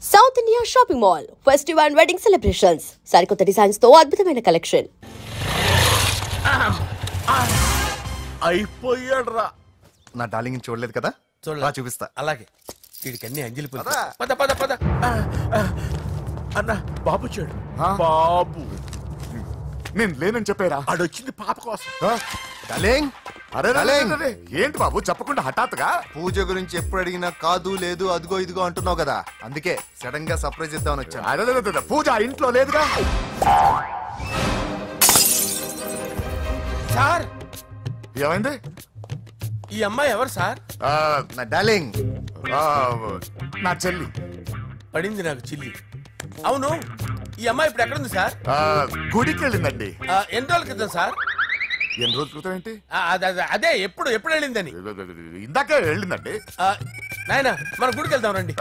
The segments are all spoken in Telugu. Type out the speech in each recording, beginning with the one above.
South India shopping mall festival and wedding celebrations సరికొత్త డిజైన్స్ తో అద్భుతమైన కలెక్షన్. అయిపోయాడు రా. నా డార్లింగ్ చూడలేదు కదా, చూడలా చూపిస్తా. అలాగే వీడికి అన్ని అంజలి పులుసు. పద పద పద. అన్న బాబు చూడు. బాబు నేను లేనని చెప్పారా? ఆడొచ్చింది పాప కోసం. డార్లింగ్, అరే ఏంటి బాబు చెప్పకుండా హఠాత్తుగా? పూజ గురించి ఎప్పుడు అడిగినా కాదు లేదు అదిగో ఇదిగో అంటున్నావు కదా, అందుకే సడన్ గా సర్ప్రైజ్ ఇద్దామని వచ్చాను. అరే పూజ ఇంట్లో లేదుగా. సార్ ఏమైంది? ఈ అమ్మాయి ఎవరు సార్? నా డార్లింగ్, నా చెల్లి. పడింది నాకు చిల్లి. అవును, ఈ అమ్మాయి ఇప్పుడు ఎక్కడుంది సార్? గుడికి వెళ్ళిందండి. ఎన్ని రోజుల క్రితం సార్? ఎన్ని రోజుల క్రితం ఏంటి? అదే ఎప్పుడు వెళ్ళిందని. ఇందాకే వెళ్ళిందండి. నాయనా మన గుడికి వెళ్దాం రండి.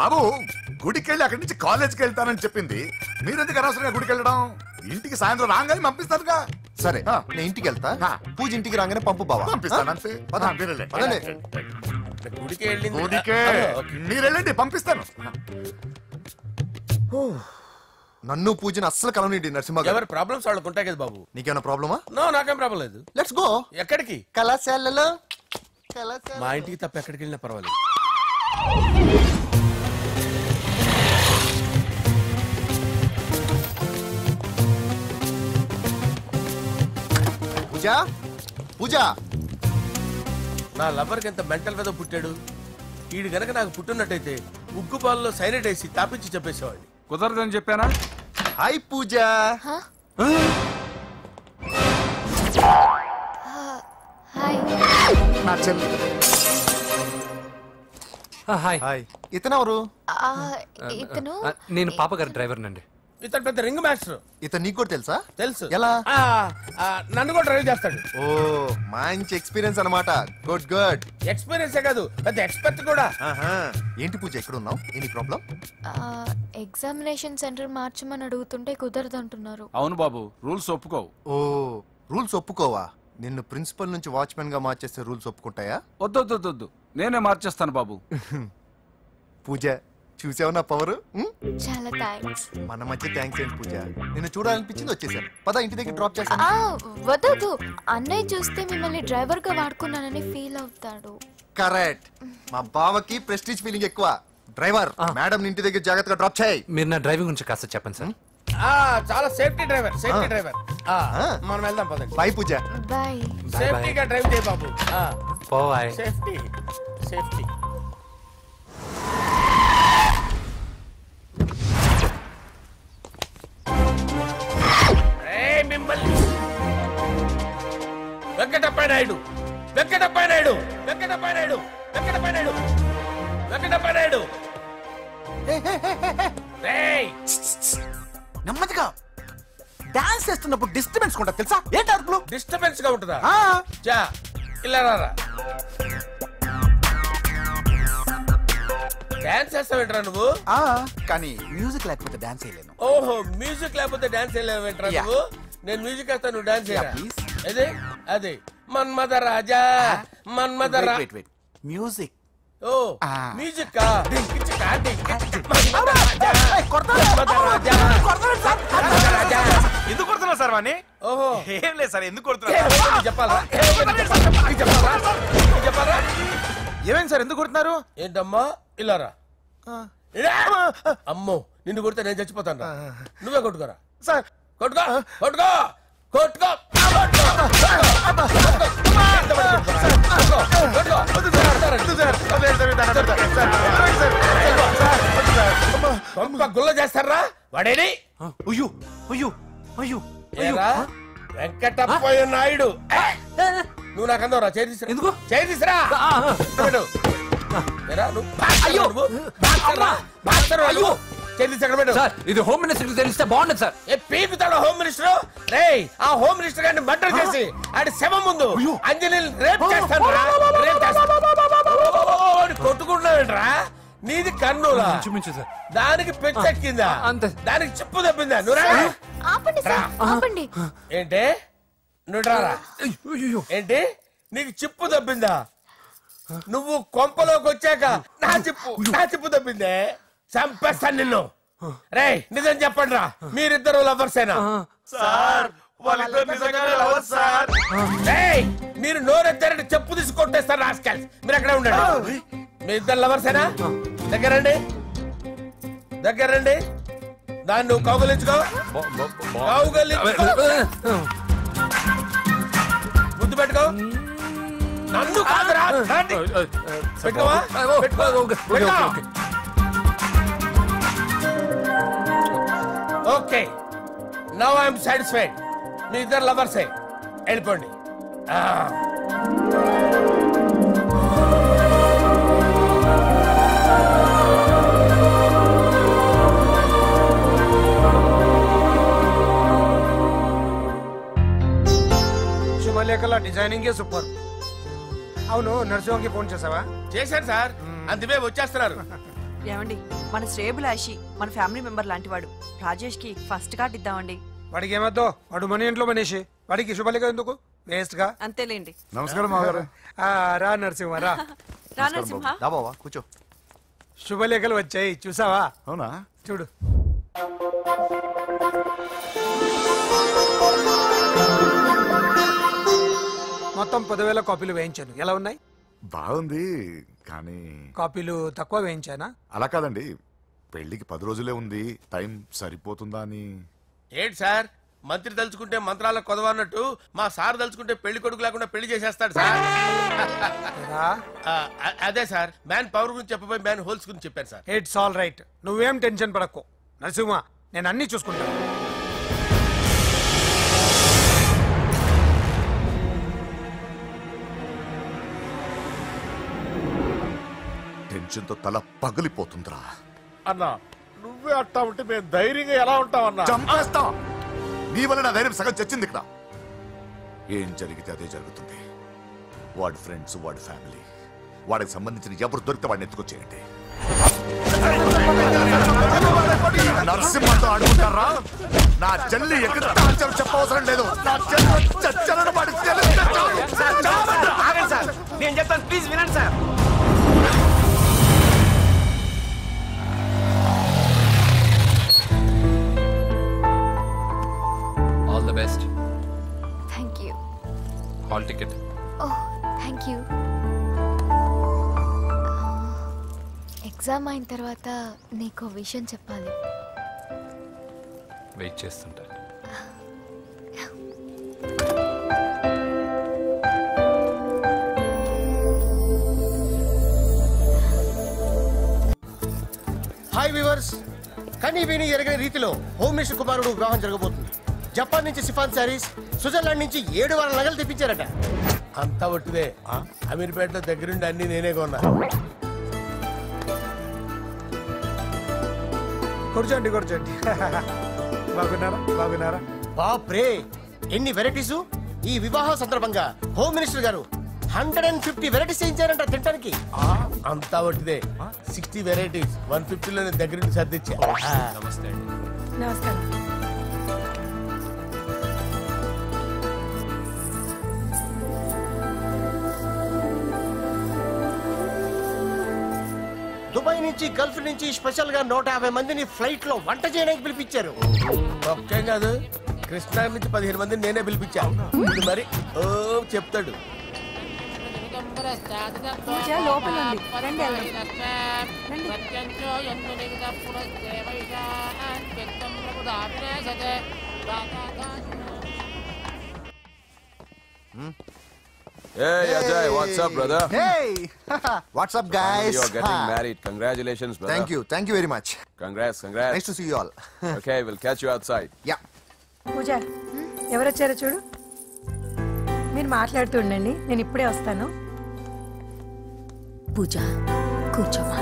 బాబు గుడికి వెళ్ళి అక్కడి నుంచి కాలేజ్కి వెళ్తానని చెప్పింది. మీరెందుకు అనవసరంగా గుడికి వెళ్ళడం? ఇంటికి సాయంత్రం రాగానే పంపిస్తారుగా. సరే నేను ఇంటికి వెళ్తా, పూజ ఇంటికి రాగానే పంపు బావా. పంపిస్తాను అంతే. గుడికి వెళ్ళింది. గుడికే మీరు వెళ్ళండి, పంపిస్తాను. నన్ను పూజను అస్సలు కలవనండి నరసింహ. ఎవరి ప్రాబ్లమ్స్ వాళ్ళకు ఉంటాయి కదా బాబు. నీకేమైనా ప్రాబ్లమా? నో, నాకేం ప్రాబ్లం లేదు. Let's go. ఎక్కడికి? కళాశాలలో. మా ఇంటికి తప్ప ఎక్కడికి వెళ్ళినా పర్వాలేదు. పూజ పూజ, నా లవర్కి ఎంత మెంటల్ మీద పుట్టాడు. వీడు గనక నాకు పుట్టినట్టయితే ఉగ్గు పాలలో సైనైట్ వేసి తాపించి చెప్పేసేవాడిని. కుదరదని చెప్పానా? హాయ్ పూజ. నా చెల్లి. హాయ్. ఇతనెవరు? ఇతను నేను పాప గారి డ్రైవర్ నండి. ఇతను పెద్ద రింగ్ మాస్టర్. ఇతను నీకు కూడా తెలుసా? తెలుసు. ఎలా? నన్ను కూడా డ్రైవ్ చేస్తాడు. ఓ మంచి ఎక్స్పీరియన్స్ అన్నమాట. Good good. ఎక్స్పీరియన్స్ కాదు, పెద్ద ఎక్స్పర్ట్ కూడా. ఏంటి పూజ ఎక్కడ ఉన్నావు? Any problem? ఎగ్జామినేషన్ సెంటర్ మార్చమని అడుగుతుంటే కుదరదంటున్నారు. అవును బాబు, రూల్స్ ఒప్పుకోవు. ఓ రూల్స్ ఒప్పుకోవా? నిన్ను ప్రిన్సిపల్ నుంచి వాచ్మెన్ గా మార్చేస్తే రూల్స్ ఒప్పుకుంటాయా? వద్దు, నేనే మార్చేస్తాను బాబు. పూజ చూసావు నా పవర్? చాలా థ్యాంక్స్. మన మధ్య థ్యాంక్స్ ఏంటి పూజ, నిన్ను చూడాలనిపించింది వచ్చేసాను. పద ఇంటి దగ్గర డ్రాప్ చేస్తాను. వద్దు, అన్నయ్య చూస్తే మిమ్మల్ని డ్రైవర్ గా వాడుకున్నానని ఫీల్ అవుతాడు. కరెక్ట్. మా బావకి ప్రెస్టీజ్ ఫీలింగ్ ఎక్కువ. డ్రైవర్, మేడం ఇంటి దగ్గర జాగ్రత్తగా డ్రాప్ చేయి. మీరు నా డ్రైవింగ్ గురించి కాస్త చెప్పండి సార్. చాలా సేఫ్టీ డ్రైవర్. మనం వెళ్దాం పదండి. బై పూజ. బాయ్. సేఫ్టీగా డ్రైవ్ చేయి బాబు. పోవాయ్. సేఫ్టీ. వెంకటప్ప నాయుడు. నెమ్మదిగా డాన్స్ చేస్తున్నప్పుడు డిస్టర్బెన్స్ కూడా తెలుసా? ఏంటి అరుపులు? డిస్టర్బెన్స్ గా ఉంటుందా? ఇలా రారా. డాన్స్ చేస్తావేంట్రా నువ్వు? కానీ మ్యూజిక్ లేకపోతే డాన్స్ చేయలేను. ఓహో, మ్యూజిక్ లేకపోతే డాన్స్ చేయలేవేంట్రా నువ్వు? నేను మ్యూజిక్ వేస్తా, నువ్వు డాన్స్ చేయరా. అదే మన్మథ రాజా. మ్యూజిక్. ఓ మ్యూజిక్. ఎందుకు కొడుతున్నా సార్ వాణ్ణి? ఓహో ఏం లేదు సార్, ఎందుకు కొడుతున్నా చెప్పాలా? ఏమైంది సార్, ఎందుకు కొడుతున్నారు? ఏంటమ్మా ఇలారా. అమ్మో, నిన్ను కొడితే నేను చచ్చిపోతాను. నువ్వే కొట్టుకోరా సార్. కొట్టుకో. గుల్ల చేస్తారా వాడేని? వెంకటప్ప నాయుడు. నువ్వు నాకు అందవరా? చేయి తీసురా. ఇది హోమ్ మినిస్టర్ తెలిస్తే బాగుండదు సార్. పీకుతాడు హోమ్ మినిస్టర్. ఆ హోమ్ మినిస్టర్ గారిని మర్డర్ చేసి ఆడి శవం ముందు అంజలి రేప్ చేస్తాను. కొట్టుకుంటున్నావేంట్రా? నీది కన్నులా? దానికి పెచ్చెక్కిందా? దానికి చిప్పు తప్పిందా? ఏంటి నువ్వు రారా? ఏంటి నీకు చిప్పు తప్పిందా? నువ్వు కొంపలోకి వచ్చాక నా చిప్పు తప్పిందే. చంపేస్తాను నిన్ను. రే నిజం చెప్పండి రా, మీరిద్దరు లవర్సేనా? సార్ వాళ్ళిద్దరు నిజంగానే లవర్స్ సార్. మీరు నోరెత్తారంటే చెప్పు తీసి కొట్టేస్తారు రాస్కల్స్. మీరు అక్కడే ఉండండి. మీ ఇద్దరు లవర్సేనా? దగ్గరండి, దగ్గరండి. దాన్ని నువ్వు కౌగలించుకో, కౌగలించుకో, ముద్దు పెట్టుకో. నన్ను కాదురా, పెట్టుకోవా? Okay, now I'm satisfied. మీ ఇద్దరు లవర్సే, వెళ్ళిపోండి. శుభలేఖల డిజైనింగ్ సూపర్. అవును, నర్సింహకి ఫోన్ చేసావా? చేశాను సార్, అందుకే వచ్చేస్తున్నారు. ఏమండి, మన శ్రేయబులాషి మన ఫ్యామిలీ మెంబర్ లాంటి వాడు. రాజేష్ కి ఫస్ట్ కార్డ్ ఇద్దామండి. వాడికి ఏమద్దో, వాడు మన ఇంట్లో మనిషి, వాడికి శుభలేఖ ఎందుకు వేస్ట్ గా? అంతేలేండి. నమస్కారం మామగారు. రా నరసింహ రా. రా నరసింహ. రా బావా కూర్చో. శుభలేఖలు వచ్చాయి చూసావా? అవునా? చూడు. మొత్తం 10,000 కాపీలు వేయించాను. ఎలా ఉన్నాయి? బాగుంది, కానీ కాపీలు తక్కువ వేయించానా? అలా కాదండి, పెళ్లికి 10 రోజులే ఉంది, టైం సరిపోతుందా అని. ఏంటి సార్, మంత్రి తలుచుకుంటే మంత్రాలకు కొదవన్నట్టు మా సార్ తలుచుకుంటే పెళ్లి కొడుకు లేకుండా పెళ్లి చేసేస్తాడు సార్. అదే సార్, మ్యాన్ పవర్ గురించి చెప్పబోయి మ్యాన్ హోల్స్ గురించి చెప్పాను సార్. ఇట్స్ ఆల్ రైట్, నువ్వేం టెన్షన్ పడకు నరసింహ, నేను అన్ని చూసుకుంటాను. టెన్షన్ తో తల పగిలిపోతుందిరా. అన్నా నువ్వే అట్టా ఉంటే మేము ధైర్యంగా ఎలా ఉంటామన్నా? చంపేస్తా. నీ వల్ల నా ధైర్యం సగం చచ్చింది ఇక్కడ. ఏం జరిగితే అదే జరుగుతుంది. వాడి ఫ్రెండ్స్, వాడి ఫ్యామిలీ, వాడికి సంబంధించిన ఎవరు దొరికితే వాడిని ఎత్తుకొచ్చేయండి. నరసింహతో ఆడుకుంటారా? నా చెల్లి ఎక్కడ చెప్పవసరం లేదు. నా చెల్లి చచ్చాలని వాడికి తెలిస్తే సార్ నేను చెప్తాను, ప్లీజ్ వినండి sir. All the best. Thank you. Hall ticket. Oh thank you. Exam అయిన తర్వాత నీకు విషయం చెప్పాలి. వెయిట్ చేస్తుంటా. హాయ్ వ్యూవర్స్, కనీ విని ఎరగని రీతిలో హోమ్ మినిస్టర్ కుమారుడు వివాహం జరగబోతుంది. జపాన్ నుంచి సిఫాన్ శారీస్, స్విట్జర్లాండ్ నుంచి 7 వారాల నగలు తెప్పించారట. అంతా ఒట్టిదే. అమీర్పేటలో దగ్గరుండి అన్ని నేనే కొన్నా. కూర్చోండి కూర్చోండి. బాగున్నారా? బాగున్నారా? బాప్రే, ఎన్ని వెరైటీసు! ఈ వివాహం సందర్భంగా హోమ్ మినిస్టర్ గారు 150 వెరైటీస్ చేయించారంట తినడానికి. అంతా ఒట్టిదే. 60 వెరైటీస్ 150లో నేను దగ్గరుండి సర్దిచ్చా. నమస్తే అండి. నమస్కారం. దుబాయ్ నుంచి, గల్ఫ్ నుంచి స్పెషల్ గా 150 మందిని ఫ్లైట్ లో వంట చేయడానికి పిలిపించారు. ఒక్కేం కాదు, కృష్ణా నుంచి 15 మందిని నేనే పిలిపించా. ఇది మరి ఓ చెప్తాడు. పూజ లోపల ఉంది. రండి వెళ్దాం. Hey Ajay, what's up, brother? Hey, what's up, guys? You're getting married. Congratulations, brother. Thank you very much. Congrats. Nice to see you all. Okay, we'll catch you outside. Yeah. పూజ, ఎవరొచ్చారో చూడు. మీరు మాట్లాడుతూ ఉండండి, నేను ఇప్పుడే వస్తాను. పూజ కూర్చోమా.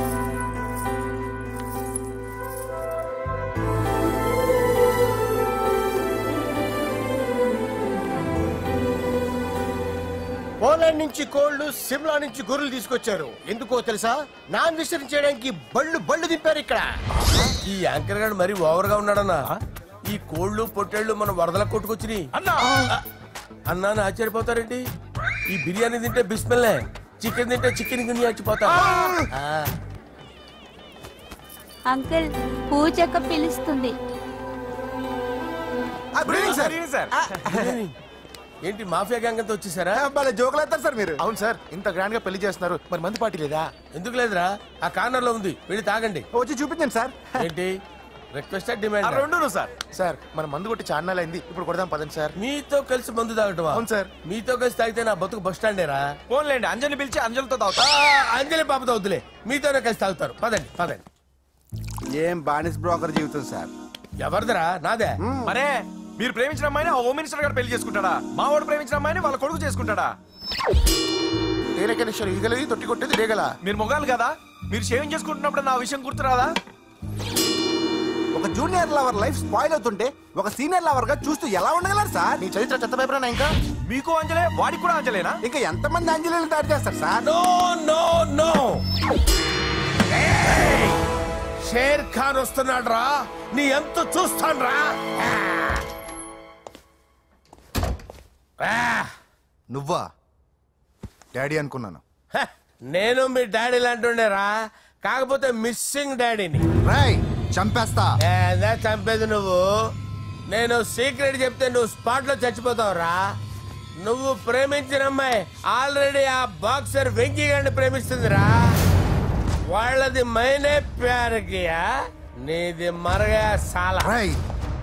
పోలాండ్ నుంచి కోళ్లు, సిమ్లా నుంచి గొర్రెలు తీసుకొచ్చారు. ఎందుకో తెలుసా? నాన్ వెజిటేరియన్ చేయడానికి బళ్ళు దింపారు ఇక్కడ. ఈ యాంకర్ గారు మరి ఓవర్ గా ఉన్నాడన్నా. ఈ కోళ్లు పొట్టేళ్లు మన వరదల కొట్టుకొచ్చినాయి అన్నా అని ఆశ్చర్యపోతారేంటి? ఈ బిర్యానీ తింటే బిస్మిల్లే, చికెన్ తింటే చికెన్ గిన్నె చచ్చిపోతా. అంకుల్ పూజక్క పిలుస్తుంది. ఏంటి మాఫియా గ్యాంగ్ అంతా వచ్చేసారా? జోకులు వేస్తారు సార్ మీరు. అవును సార్, ఇంత గ్రాండ్ గా పెళ్లి చేస్తున్నారు, మరి మందు పార్టీ లేదా? ఎందుకు లేదురా, ఆ కార్నర్ లో ఉంది, వెళ్ళి తాగండి. వచ్చి చూపించండి సార్. ఏంటి రిక్వెస్ట్ డిమాండ్? రెండు సార్. సార్ మన మందు కొట్టి చాన్నాలైంది, ఇప్పుడు కొడదాం పదండి సార్. మీతో కలిసి మందు తాగటమా? అవును సార్. మీతో కలిసి తాగితే నా బతుకు బస్ స్టాండేరా? ఫోన్లేండి, అంజలిని పిలిచి అంజలితో తాగుతా. అంజలి పాపతో వద్దులే, మీతోనే కలిసి తాగుతారు. పదండి పదండి. ఏం బానిస్ బ్రోకర్ జీవితం సార్. ఎవరిదరా? నాదే. మరే మీరు ప్రేమించిన అమ్మాయిని ఆ హోమ్ మినిస్టర్ గారు పెళ్లి చేసుకుంటాడా? మా వాడు ప్రేమించిన అమ్మాయిని వాళ్ళ కొడుకు చేసుకుంటాడా? ఈగలది తొట్టి కొట్టేది రేగల. మీరు మొగాలు కదా, మీరు షేవింగ్ చేసుకుంటున్నప్పుడు నా విషయం గుర్తురాదా? ఒక జూనియర్ లవర్ లైఫ్ స్పాయిల్ అవుతుంటే ఒక సీనియర్ లవర్ గా చూస్తూ ఎలా ఉండగలరు సార్? నీ చరిత్ర చెత్త పేపర్ ఇంకా మీకు అంజలే, వాడికి కూడా అంజలేనా? ఇంకా ఎంతమంది అంజలిని దాడి చేస్తారు sir? No no no, Sher Khan వస్తున్నాడు రా, నీ ఎంత చూస్తాను రా. నువ్వా? డాడీ అనుకున్నాను. నేను మీ డాడీ లాంటి కాకపోతే మిస్సింగ్ డాడీని. రాయ్ చంపేస్తా. చంపేది నువ్వు. నేను సీక్రెట్ చెప్తే నువ్వు స్పాట్ లో చచ్చిపోతావురా. నువ్వు ప్రేమించిన అమ్మాయి ఆల్రెడీ ఆ బాక్సర్ వెంకీ గారిని ప్రేమిస్తుందిరా. వాళ్ళది మైనే ప్యార్ కియా, నీది మరగా సాలా. రాయ్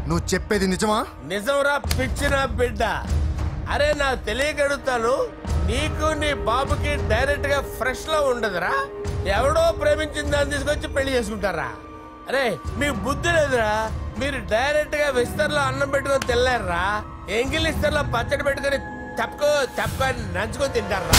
నువ్వు చెప్పేది నిజమా? నిజంరా పిచ్చిన బిడ్డ. అరే నాకు తెలియగడుగుతాను, నీకు నీ బాబుకి డైరెక్ట్ గా ఫ్రెష్ లో ఉండదురా. ఎవడో ప్రేమించిన దాన్ని తీసుకొచ్చి పెళ్లి చేసుకుంటారా? అరే మీకు బుద్ధి లేదురా. మీరు డైరెక్ట్ గా విస్తర్లో అన్నం పెట్టుకొని తినలేరురా. ఎంగిలిస్తర్లో పచ్చడి పెట్టుకొని తప్ప నంచుకొని తింటారా?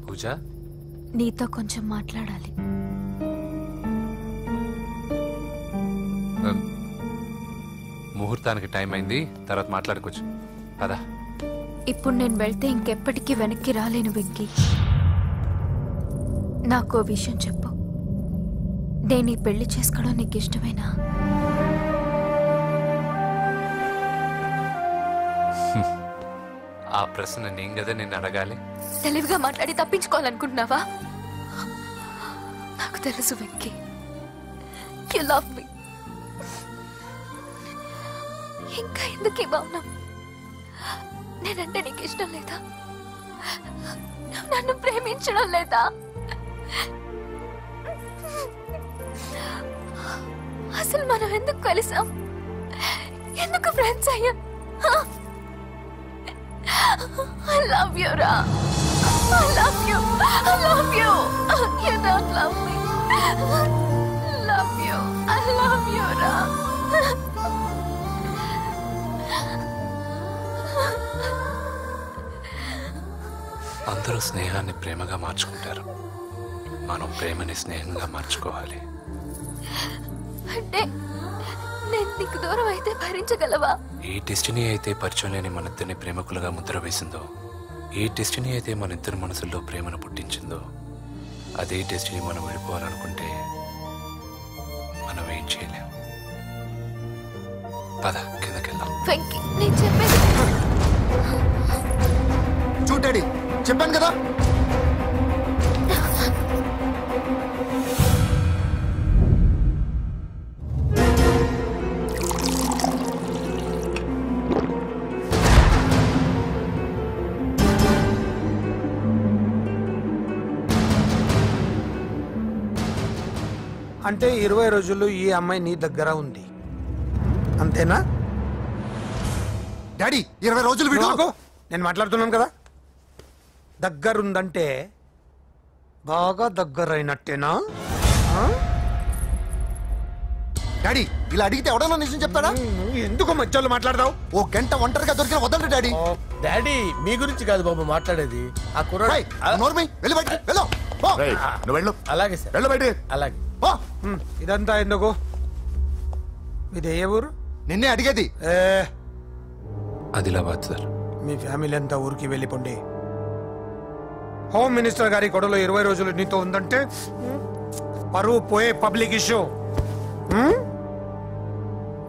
పూజ, నీతో కొంచెం మాట్లాడాలి. ముహూర్తానికి టైం అయింది, తర్వాత మాట్లాడుకోవచ్చు. పదా. ఇప్పుడు నేను వెళ్తే ఇంకెప్పటికీ వెనక్కి రాలేను వెంకీ. నాకు విషయం చెప్పు, నేను ఈ పెళ్లి చేసుకోవడం నీకు ఇష్టమేనా? ఆ ప్రశ్న నేను కదా నిన్ను అడగాలి. తెలివిగా మాట్లాడి తప్పించుకోవాలనుకుంటున్నావా? నాకు తెలుసు వెంకీ, యు లవ్ మీ. ఇంకా ఎందుకు ఈ మౌనం? నేనంటే నీకు ఇష్టం లేదా? నన్ను ప్రేమించడం లేదా? అసలు మనం ఎందుకు కలిసాం? ఎందుకు ఫ్రెండ్స్ అయ్యాం? I love you, Ra. I love you. I love you. You don't love me. Love you. I love you, Ra. అందరూ స్నేహాన్ని ప్రేమగా మార్చుకుంటారు, మనం ప్రేమని స్నేహంగా మార్చుకోవాలి. అంటే నేను నీకు దూరం అయితే భరించగలవా? ఏ డెస్టినీ అయితే పరిచయం లేని మన ఇద్దరిని ప్రేమకులుగా ముద్ర వేసిందో, ఏ డెస్టినీ అయితే మన ఇద్దరి మనసుల్లో ప్రేమను పుట్టించిందో, అదే డెస్టినీ మనం వెళ్ళిపోవాలనుకుంటే మనం ఏం చేయలేం. పద కిందకెళ్దాం. వెంకీ, నేను చెప్పేది చూడండి, చెప్పాను కదా. అంటే 20 రోజుల్లో ఈ అమ్మాయి నీ దగ్గర ఉంది, అంతేనా? డాడీ 20 రోజులు వీడు. నేను మాట్లాడుతున్నాను కదా. దగ్గరుందంటే బాగా దగ్గరైనట్టేనా? డాడీ ఇలా అడిగితే ఎవడన్నా నిజం చెప్తాడా? ఎందుకు మధ్యలో మాట్లాడదావు? ఓ గంట ఒంటరిగా దొరికిన వదండి డాడీ. డాడీ మీ గురించి కాదు బాబు మాట్లాడేది, ఆ కుర్రాడు. అలాగే సార్, వెళ్ళు బయట. అలాగే. ఇదంతా ఎందుకు? ఇది ఏ ఊరు? నిన్నే అడిగేది. ఆదిలాబాద్ సార్. మీ ఫ్యామిలీ అంతా ఊరికి వెళ్ళిపోండి. హోమ్ మినిస్టర్ గారి గొడవలో 20 రోజులు నీతో ఉందంటే పరువు పోయే పబ్లిక్ ఇష్యూ.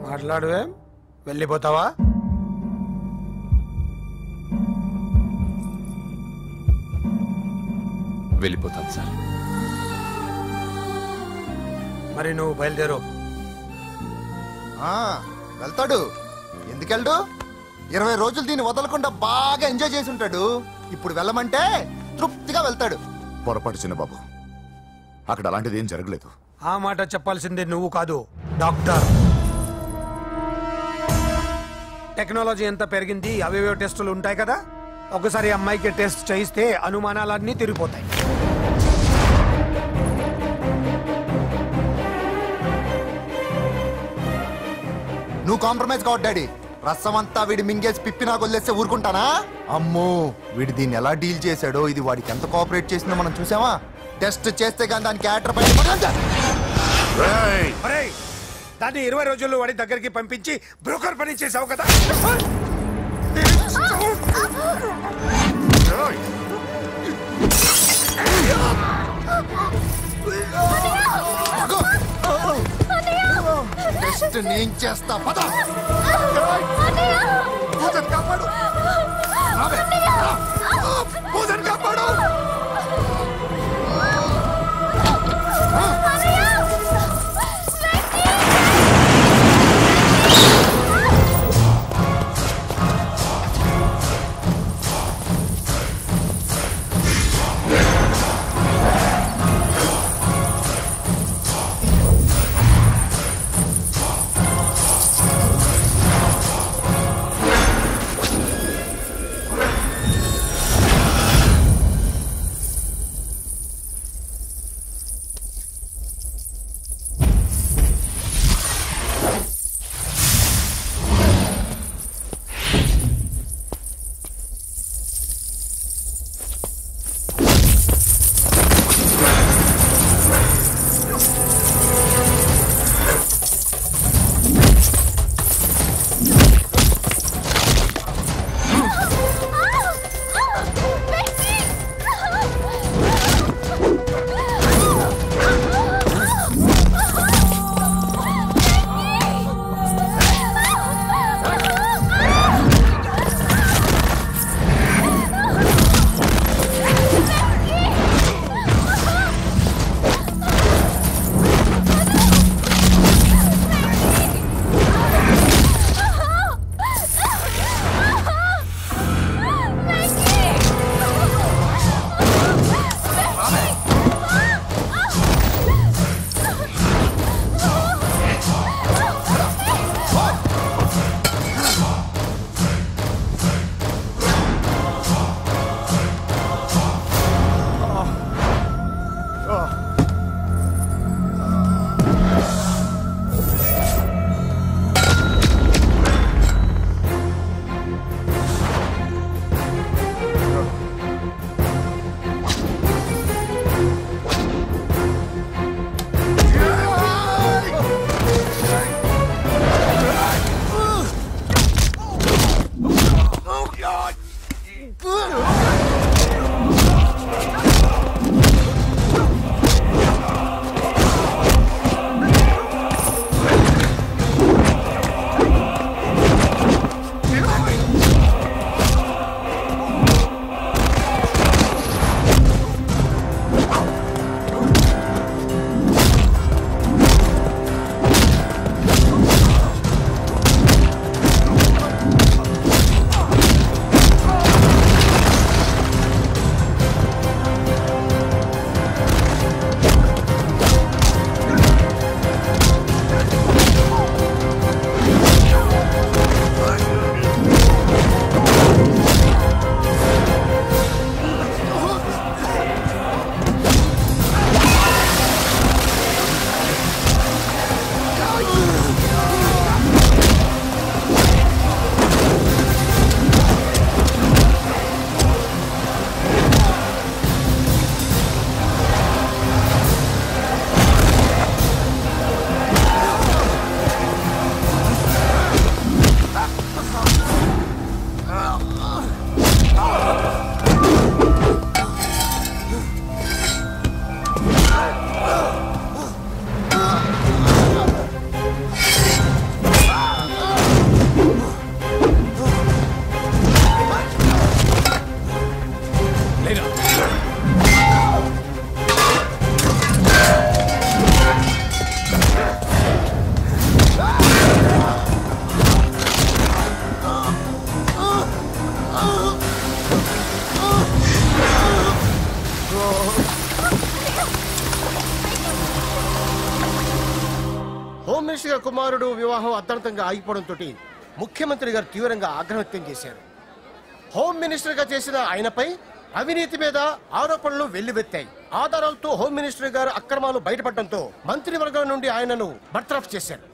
మాట్లాడువే, వెళ్ళిపోతావా? వెళ్ళిపోతాను సార్. మరి నువ్వు బయలుదేరు. వెళ్తాడు. ఎందుకెళ్ళడు? 20 రోజులు దీన్ని వదలకుండా బాగా ఎంజాయ్ చేసి ఉంటాడు. ఇప్పుడు వెళ్ళమంటే తృప్తిగా వెళ్తాడు. పొరపాటు చిన్నబాబు, అక్కడ అలాంటిది ఏం జరగలేదు. ఆ మాట చెప్పాల్సిందే నువ్వు కాదు, డాక్టర్. టెక్నాలజీ ఎంత పెరిగింది, అవేవో టెస్టులు ఉంటాయి కదా. ఒకసారి అమ్మాయికి టెస్ట్ చేయిస్తే అనుమానాలన్నీ తిరిగిపోతాయి. నువ్వు కాంప్రమైజ్ కావద్దు డాడీ. రసం అంతా వీడి మింగేసి పిప్పి నాకు వదిలేస్తే ఊరుకుంటానా? అమ్మో, వీడి దీన్ని ఎలా డీల్ చేశాడో, ఇది వాడికి ఎంత కోఆపరేట్ చేసిందో మనం చూసావా? టెస్ట్ చేస్తే కానీ దానికి యాటర్ దాన్ని 20 రోజుల్లో వాడి దగ్గరికి పంపించి బ్రోకర్ పని చేసావు కదా. టెస్ట్ నేను చేస్తా. పద కాపాడు, పూజను కాపాడు. మినిస్టర్ గారి కుమారుడు వివాహం అర్థాంతంగా ఆగిపోవడంతో ముఖ్యమంత్రి గారు తీవ్రంగా ఆగ్రహం వ్యక్తం చేశారు. హోమ్ మినిస్టర్ గా చేసిన ఆయనపై అవినీతి మీద ఆరోపణలు వెల్లువెత్తాయి. ఆధారాలతో హోమ్ మినిస్టర్ గారు అక్రమాలు బయటపడడంతో మంత్రివర్గం నుండి ఆయనను బర్తరఫ్ చేశారు.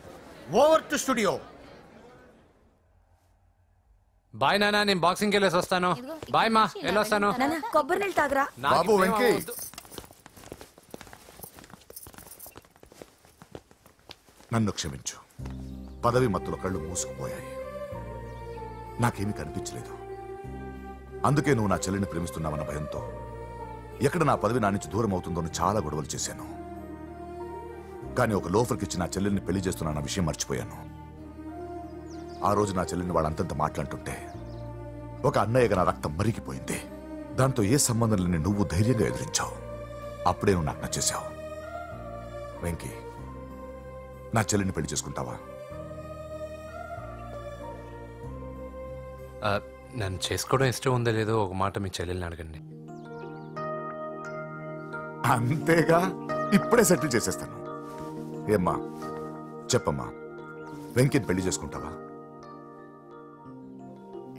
Over to studio. బాయ్ నానా, నేను బాక్సింగ్ వెళ్ళేసి వస్తాను. బాయ్ మా, వెళ్ళొస్తాను. కొబ్బరి నీళ్ళు తాగరా. బాబు వెంకీ, నన్ను క్షమించు. పదవి మత్తులో కళ్ళు మూసుకుపోయాయి. నాకేమీ కనిపించలేదు. అందుకే నువ్వు నా చెల్లిని ప్రేమిస్తున్నావన్న భయంతో ఎక్కడ నా పదవి నా నుంచి దూరం అవుతుందో చాలా గొడవలు చేశాను. కానీ ఒక లోఫర్కి ఇచ్చి నా చెల్లెల్ని పెళ్లి చేస్తున్నా విషయం మర్చిపోయాను. ఆ రోజు నా చెల్లిని వాళ్ళంతంత మాట్లాడుతుంటే ఒక అన్నయ్యగా నా రక్తం మరిగిపోయింది. దాంతో ఏ సంబంధం లేని నువ్వు ధైర్యంగా ఎదిరించావు. అప్పుడే నువ్వు నాకు నచ్చేశావు. వెంకీ, నా చెల్లిని పెళ్లి చేసుకుంటావా? నన్ను చేసుకోవడం ఇష్టం ఉందో లేదో ఒక మాట మీ చెల్లెల్ని అడగండి. అంతేగా, ఇప్పుడే సెటిల్ చేసేస్తాను. ఏమ్మా చెప్పమ్మా, వెంకీని పెళ్లి చేసుకుంటావా?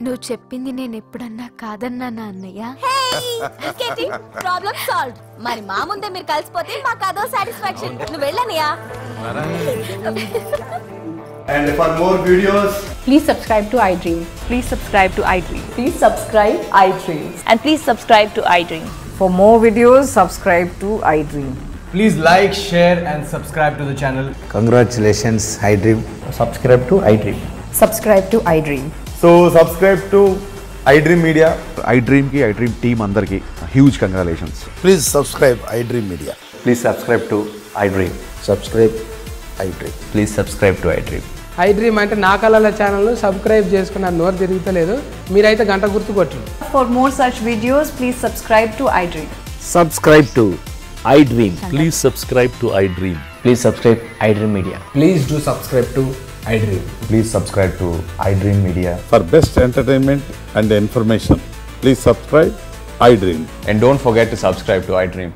నువ్వు చెప్పింది నేను ఎప్పుడన్నా కాదన్నా అన్నయ్య. Problem solve. మరి మా ముందే మీరు కలిసిపోతే మాకు అదో సాటిస్ఫాక్షన్. నువ్వు వెళ్ళనియా. And for more videos, please subscribe to iDream. Please subscribe to iDream. Please subscribe iDream. And please subscribe to iDream. For more videos, subscribe to iDream. please like, share and subscribe to the channel. Congratulations, iDream. Subscribe to iDream. Subscribe to iDream. So subscribe to iDream Media. iDream ki iDream team andarki huge congratulations. Please subscribe iDream Media. Please subscribe to iDream. Subscribe iDream. Please subscribe to iDream. iDream అంటే నా కళల ఛానల్ సబ్స్క్రైబ్ చేసుకున్న నోరు తిరుగుతలేదు. మీరైతే గంట గుర్తు కొట్టండి. For more such videos, please subscribe to iDream. Subscribe to iDream. Please subscribe to iDream. Please subscribe iDream Media. Please do subscribe to iDream. Please subscribe to iDream Media. For best entertainment and information, please subscribe iDream. And don't forget to subscribe to iDream.